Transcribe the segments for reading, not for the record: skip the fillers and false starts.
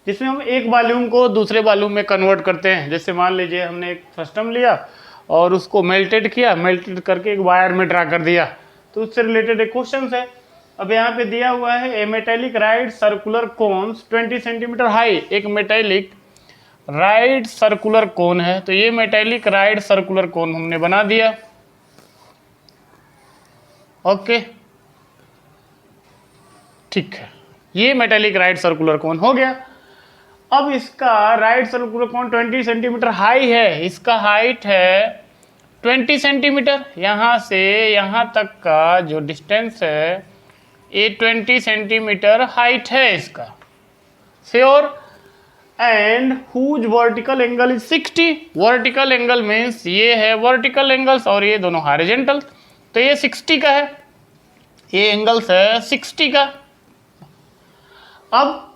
जिसमें हम एक वॉल्यूम को दूसरे वॉल्यूम में कन्वर्ट करते हैं। जैसे मान लीजिए हमने एक फ्रस्टम लिया और उसको मेल्टेड किया, मेल्टेड करके एक वायर में ड्रा कर दिया, तो उससे रिलेटेड एक क्वेश्चन है। अब यहाँ पे दिया हुआ है a metallic right circular cones 20 centimetre high. एक मेटेलिक राइट सर्कुलर कोन है, तो ये मेटेलिक राइट सर्कुलर कोन हमने बना दिया। ओके, ठीक है, ये मेटेलिक राइट सर्कुलर कोन हो गया। अब इसका राइट सर्कुलर कोन 20 सेंटीमीटर हाई है, इसका हाइट है 20 सेंटीमीटर। यहाँ से यहाँ तक का जो डिस्टेंस है ये 20 सेंटीमीटर हाइट है इसका, sure. And whose vertical angle is 60। Vertical angle means ये है वर्टिकल एंगल्स और ये दोनों हॉरिजॉन्टल, तो ये 60 का है, ये एंगल्स है 60 का। अब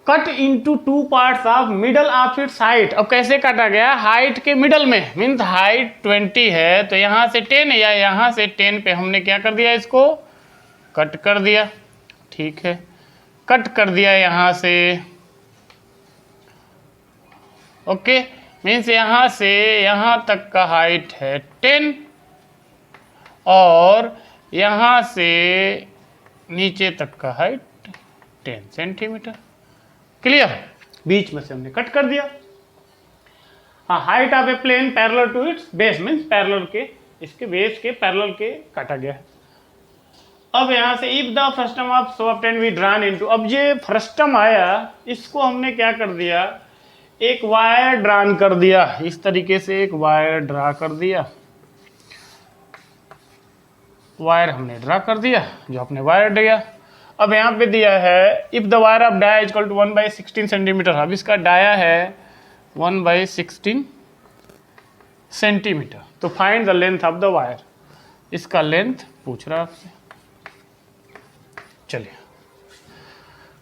cut into 2 parts of middle of its height. अब कैसे काटा गया? हाइट के मिडल में, मीन्स हाइट 20 है तो यहाँ से 10 या यहाँ से 10 पे हमने क्या कर दिया, इसको कट कर दिया। ठीक है, कट कर दिया यहाँ से। ओके, मीन्स यहाँ से यहाँ तक का हाइट है 10 और यहाँ से नीचे तक का हाइट 10 सेंटीमीटर। क्लियर? बीच में से हमने कट कर दिया। हाँ, height of a plane parallel to its base, means parallel के, इसके बेस के पैरेलल के काटा गया है। अब यहाँ से if the frustum of so obtain we drawn into, अब ये फ्रस्टम आया इसको हमने क्या कर दिया, एक वायर ड्रॉन कर दिया। इस तरीके से एक वायर ड्रा कर दिया, वायर हमने ड्रा कर दिया, जो अपने वायर दिया। अब यहाँ पे दिया है if the wire of dia equal to 1/16 centimetre. अब इसका डाया है 1/16 सेंटीमीटर, तो find the length of the wire. इसका लेंथ पूछ रहा है आपसे। चलिए,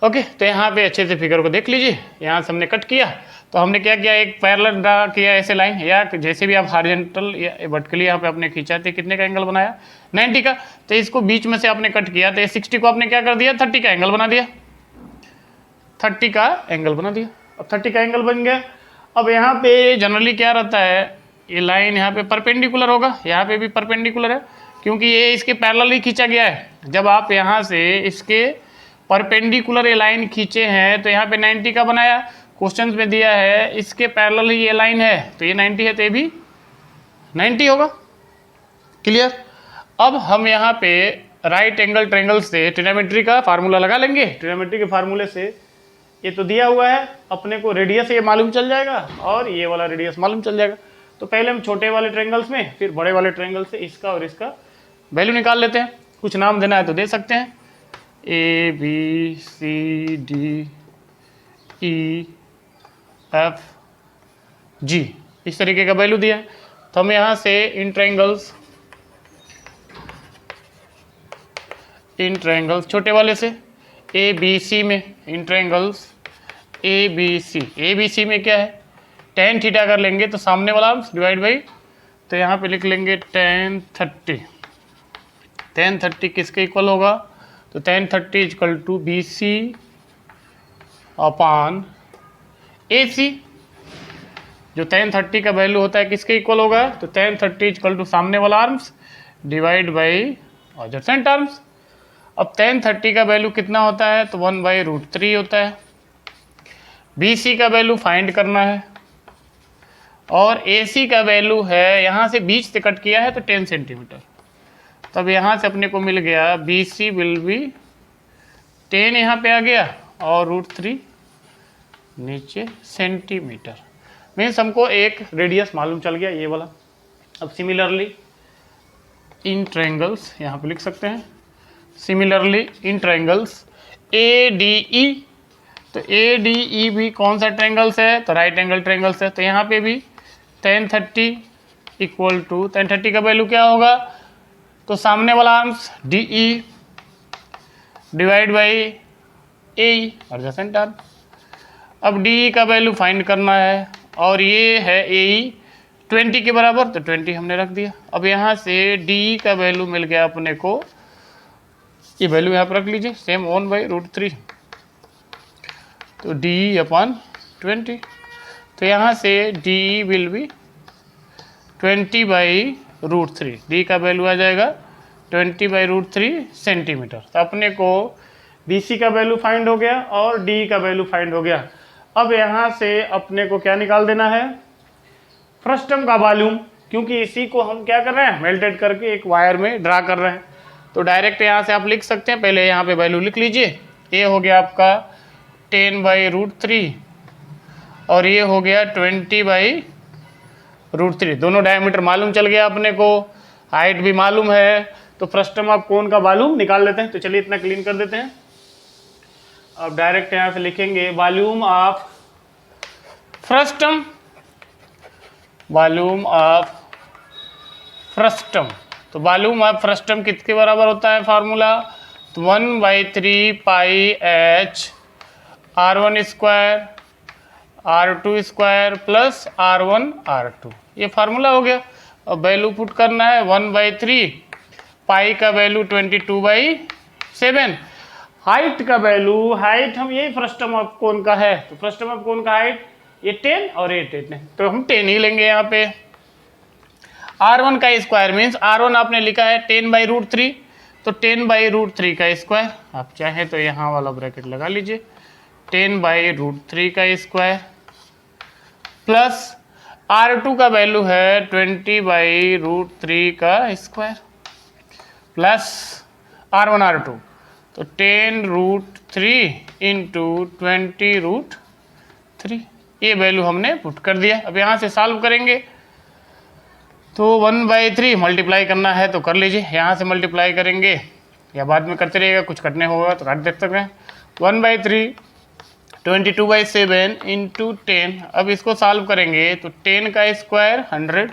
ओके, तो यहाँ पे अच्छे से फिगर को देख लीजिए। यहाँ से हमने कट किया, तो हमने क्या किया, एक पैरेलल ड्रा किया ऐसे लाइन, या जैसे भी आप हॉरिजॉन्टल या वर्टिकली यहाँ पे आपने खींचा, तो कितने का एंगल बनाया, 90 का। तो इसको बीच में से आपने कट किया, तो 60 को आपने क्या कर दिया, 30 का एंगल बना दिया, 30 का एंगल बना दिया। अब 30 का एंगल बन गया। अब यहाँ पे जनरली क्या रहता है, ये लाइन यहाँ पे परपेंडिकुलर होगा, यहाँ पे भी परपेंडिकुलर है, क्योंकि ये इसके पैरेलल ही खींचा गया है। जब आप यहाँ से इसके परपेंडिकुलर ये लाइन खींचे हैं, तो यहाँ पे 90 का बनाया। क्वेश्चंस में दिया है इसके पैरेलल ही ये लाइन है, तो ये 90 है, तो ये भी 90 होगा। क्लियर? अब हम यहाँ पे राइट एंगल ट्रायंगल से ट्रिग्नोमेट्री का फार्मूला लगा लेंगे। ट्रिग्नोमेट्री के फार्मूले से ये तो दिया हुआ है, अपने को रेडियस ये मालूम चल जाएगा और ये वाला रेडियस मालूम चल जाएगा। तो पहले हम छोटे वाले ट्रायंगल्स में, फिर बड़े वाले ट्रायंगल से इसका और इसका वैल्यू निकाल लेते हैं। कुछ नाम देना है तो दे सकते हैं, ABCDEFG, इस तरीके का वैल्यू दिया है। तो हम यहाँ से इन ट्रायंगल्स छोटे वाले से ABC में, इन ट्रायंगल्स ABC में क्या है, tan थीटा कर लेंगे तो सामने वाला डिवाइड बाई, तो यहाँ पे लिख लेंगे tan 30 किसके इक्वल होगा, तो tan 30 equal to BC upon AC। जो tan 30 का वैल्यू होता है किसके इक्वल होगा, तो tan 30 इक्वल टू सामने वाला arms divide by adjacent arms. अब tan 30 का वैल्यू कितना होता है, तो 1/√3 होता है। BC का वैल्यू फाइंड करना है और AC का वैल्यू है, यहाँ से बीच से कट किया है तो 10 सेंटीमीटर। तब यहाँ से अपने को मिल गया BC विल बी 10 यहाँ पे आ गया और √3 नीचे सेंटीमीटर। मीन्स हमको एक रेडियस मालूम चल गया, ये वाला। अब सिमिलरली इन ट्रायंगल्स यहाँ पे लिख सकते हैं, सिमिलरली इन ट्रायंगल्स ADE, तो ADE भी कौन सा ट्रायंगल्स है, तो राइट एंगल ट्रायंगल्स है। तो यहाँ पे भी tan 30 इक्वल टू, tan 30 का वैल्यू क्या होगा, तो सामने वाला arms DE divide by AE adjacent arm. अब DE का वैल्यू फाइंड करना है और ये है AE 20 के बराबर, तो 20 हमने रख दिया। अब यहाँ से DE का वैल्यू मिल गया अपने को, ये वैल्यू यहाँ पर रख लीजिए, सेम 1/√3। तो डी अपॉन 20, तो यहाँ से डी विल बी 20/√3, डी का वैल्यू आ जाएगा 20/√3 सेंटीमीटर। तो अपने को BC का वैल्यू फाइंड हो गया और D का वैल्यू फाइंड हो गया। अब यहाँ से अपने को क्या निकाल देना है, फ्रस्टम का वॉल्यूम, क्योंकि इसी को हम क्या कर रहे हैं, मेल्टेड करके एक वायर में ड्रा कर रहे हैं। तो डायरेक्ट यहाँ से आप लिख सकते हैं, पहले यहाँ पे वैल्यू लिख लीजिए। ये हो गया आपका 10/√3 और ये हो गया 20/√3। दोनों डायमीटर मालूम चल गया अपने को, हाइट भी मालूम है, तो फ्रस्टम ऑफ कोन का वॉल्यूम निकाल लेते हैं। तो चलिए इतना क्लीन कर देते हैं। अब डायरेक्ट यहाँ से लिखेंगे volume of frustum, volume of frustum. तो वॉल्यूम ऑफ फ्रस्टम किसके बराबर होता है फार्मूला, तो 1/3 पाई h r1 square r2 square plus r1 r2, ये फार्मूला हो गया। अब वैल्यू पुट करना है, 1/3 पाई का वैल्यू 22/7, हाइट का वैल्यू, हाइट हम यही फ्रस्टम ऑफ कोन का है, तो फ्रस्टम ऑफ कोन का हाइट ये 10 और ये 10 है, तो हम 10 ही लेंगे यहाँ पे। r1 का स्क्वायर मीन्स r1 आपने लिखा है 10/√3, तो 10/√3 का स्क्वायर, आप चाहें तो यहाँ वाला ब्रैकेट लगा लीजिए, 10/√3 का स्क्वायर प्लस r2 का वैल्यू है 20/√3 का स्क्वायर प्लस r1 r2, तो 10√3 इंटू 20√3, ये वैल्यू हमने पुट कर दिया। अब यहाँ से सॉल्व करेंगे तो 1/3 मल्टीप्लाई करना है तो कर लीजिए, यहाँ से मल्टीप्लाई करेंगे या बाद में करते रहिएगा, कुछ कटने होगा तो काट देख सकते हैं। 1/3 22/7 इंटू 10, अब इसको सॉल्व करेंगे तो 10 का स्क्वायर 100,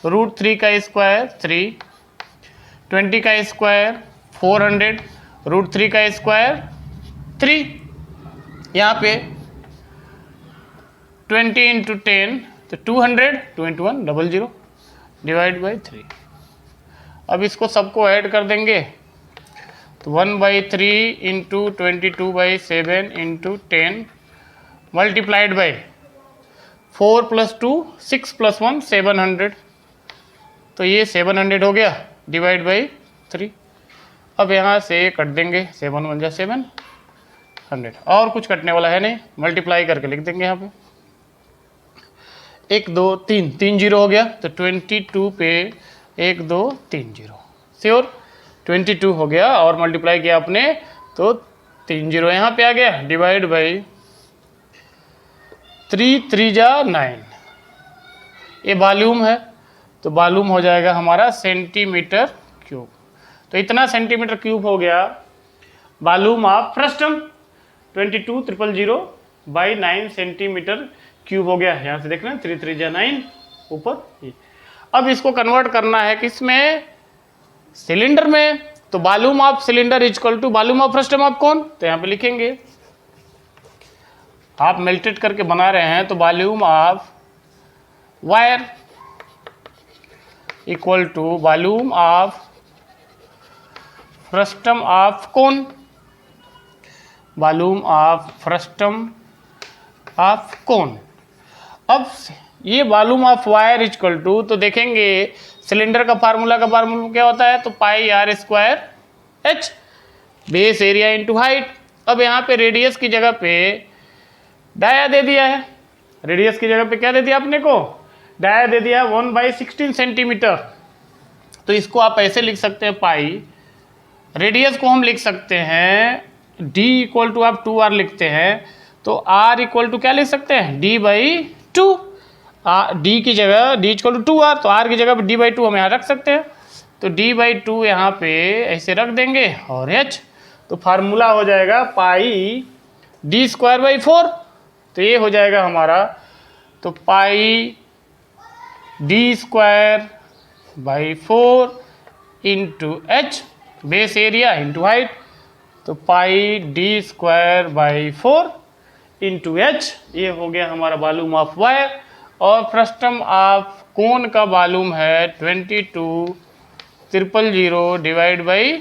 √3 का स्क्वायर 3, 20 का स्क्वायर 400, √3 का स्क्वायर 3, यहाँ पे 20 इंटू 10 तो 200, 2 इंटू 1 00 डिवाइड बाई 3। अब इसको सबको ऐड कर देंगे तो 1/3 इंटू 22/7 इंटू 10 मल्टीप्लाइड बाई 4 + 2 6 + 1 700, तो ये 700 हो गया डिवाइड बाई 3। अब यहाँ से कट देंगे, 7 × 1 = 700, और कुछ कटने वाला है नहीं, मल्टीप्लाई करके लिख देंगे यहाँ पे 1 2 3 3 0 हो गया, तो 22 पे 1 2 3 0 श्योर 22 हो गया, और मल्टीप्लाई किया आपने तो 3 0 यहाँ पे आ गया डिवाइड बाई 3 3 जा 9, ये वॉल्यूम है, तो वॉल्यूम हो जाएगा हमारा सेंटीमीटर क्यूब। तो इतना सेंटीमीटर क्यूब हो गया volume of frustum, 22,000/9 centimetre cube हो गया। यहाँ से देखना 3 3 जा 9 ऊपर। अब इसको कन्वर्ट करना है किसमें, सिलेंडर में, तो volume of cylinder equal to volume of frustum of cone, तो यहाँ पे लिखेंगे आप मेल्टेड करके बना रहे हैं तो volume of wire equal to volume of frustum of cone, volume of frustum of cone. अब ये volume of wire equal to, तो देखेंगे सिलेंडर का फार्मूला क्या होता है, तो πr² h base area into height. अब यहाँ पे रेडियस की जगह पे डाया दे दिया है, रेडियस की जगह पे क्या दे दिया अपने को, डाया दे दिया 1/16 सेंटीमीटर। तो इसको आप ऐसे लिख सकते हैं, पाई रेडियस को हम लिख सकते हैं d = आप 2r लिखते हैं, तो r = क्या लिख सकते हैं, d/2, d की जगह d = 2r, तो r की जगह पे d/2 हम यहाँ रख सकते हैं, तो d/2 यहाँ पे ऐसे रख देंगे और h, तो फार्मूला हो जाएगा पाई d²/4, तो ये हो जाएगा हमारा, तो पाई d²/4 into h base area into height, तो पाई d²/4 इंटू h, ये हो गया हमारा वॉल्यूम ऑफ वायर। और फ्रस्टम ऑफ कोन का वॉल्यूम है 22,000 डिवाइड बाई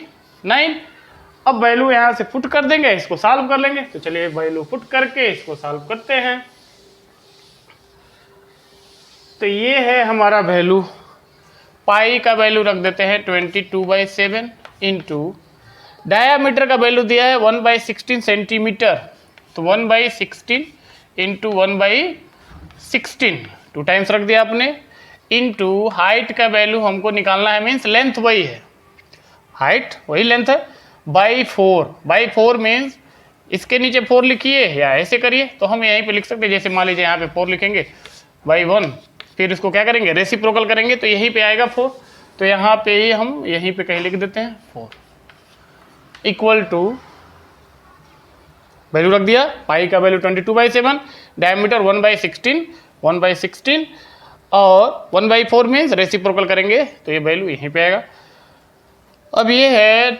9, अब वैल्यू यहाँ से पुट कर देंगे, इसको सॉल्व कर लेंगे। तो चलिए वैल्यू पुट करके इसको सॉल्व करते हैं। तो ये है हमारा वैल्यू, पाई का वैल्यू रख देते हैं 22/7 इंटू डायामीटर का वैल्यू दिया है 1/16 सेंटीमीटर, तो 1/16 इंटू 1/16 2 टाइम्स रख दिया आपने, इंटू हाइट का वैल्यू हमको निकालना है, मीन्स लेंथ वही है, हाइट वही लेंथ है, बाई 4 मीन्स इसके नीचे 4 लिखिए या ऐसे करिए, तो हम यहीं पे लिख सकते हैं। जैसे मान लीजिए यहाँ पे 4 लिखेंगे बाई 1, फिर इसको क्या करेंगे रेसिप्रोकल करेंगे तो यहीं पे आएगा 4, तो यहाँ पे ही हम यहीं पे कहीं लिख देते हैं 4 इक्वल टू वैल्यू रख दिया, पाई का वैल्यू 22/7, डायमीटर 1/16 और 1/4 मीन्स रेसिप्रोकल करेंगे तो ये वैल्यू यहीं पे आएगा। अब ये है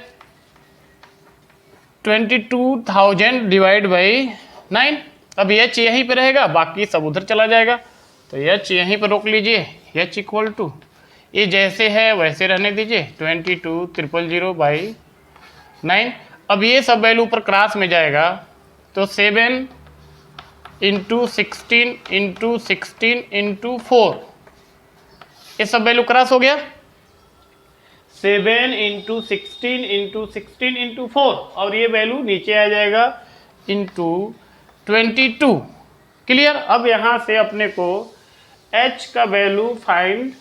22,000 डिवाइड बाई 9, अब एच यहीं पे रहेगा, बाकी सब उधर चला जाएगा, तो एच यहीं पर रोक लीजिए, एच इक्वल टू ये जैसे है वैसे रहने दीजिए 22,000/9। अब ये सब वैल्यू ऊपर क्रॉस में जाएगा, तो 7 इंटू 16 इंटू 16 इंटू 4, ये सब वैल्यू क्रॉस हो गया, 7 इंटू 16 इंटू 16 इंटू 4, और ये वैल्यू नीचे आ जाएगा इंटू 22। क्लियर। अब यहाँ से अपने को h का वैल्यू फाइंड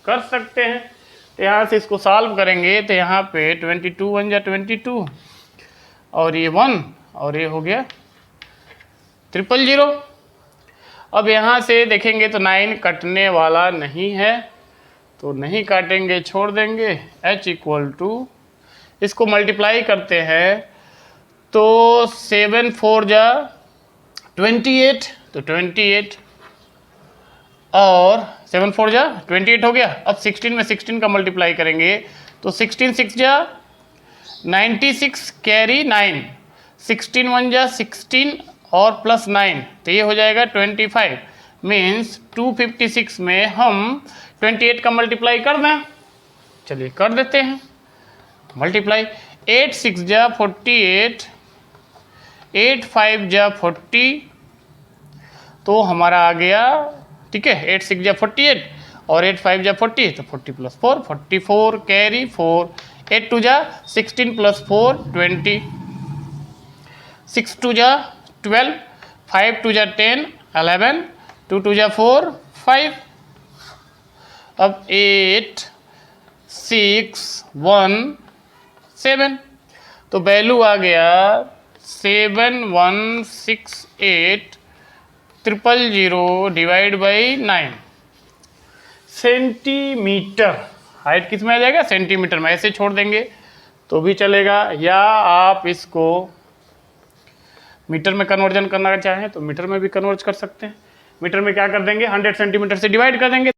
कर सकते हैं, तो यहाँ से इसको सॉल्व करेंगे तो यहाँ पे 22 1 जा 22 और ये 1 और ये हो गया 000। अब यहाँ से देखेंगे तो 9 कटने वाला नहीं है, तो नहीं काटेंगे, छोड़ देंगे, h इक्वल टू इसको मल्टीप्लाई करते हैं तो 7 4 जा 28, तो 28 और 7 4 जा 28 हो गया। अब 16 में 16 का मल्टीप्लाई करेंगे तो 16 6 जा 96 कैरी 9, 16 1 जा 16 और प्लस 9, तो ये हो जाएगा 25, मीन्स 256 में हम 28 का मल्टीप्लाई कर दें। चलिए कर देते हैं मल्टीप्लाई, 8 6 जा 48, 8 5 जा 40, तो हमारा आ गया, ठीक है, 8 6 जा 48 और 8 5 जा 40, तो 40 प्लस 4 44 कैरी 4, 8 2 जा 16 प्लस 4 20, 6 2 जा 12, 5 2 जा 10 11, 2 2 जा 4 5, अब 8 6 1 7, तो वैल्यू आ गया 7168 000 डिवाइड बाई 9 सेंटीमीटर। हाइट किस में आ जाएगा, सेंटीमीटर में, ऐसे छोड़ देंगे तो भी चलेगा, या आप इसको मीटर में कन्वर्जन करना चाहें तो मीटर में भी कन्वर्ट कर सकते हैं। मीटर में क्या कर देंगे 100 सेंटीमीटर से डिवाइड कर देंगे।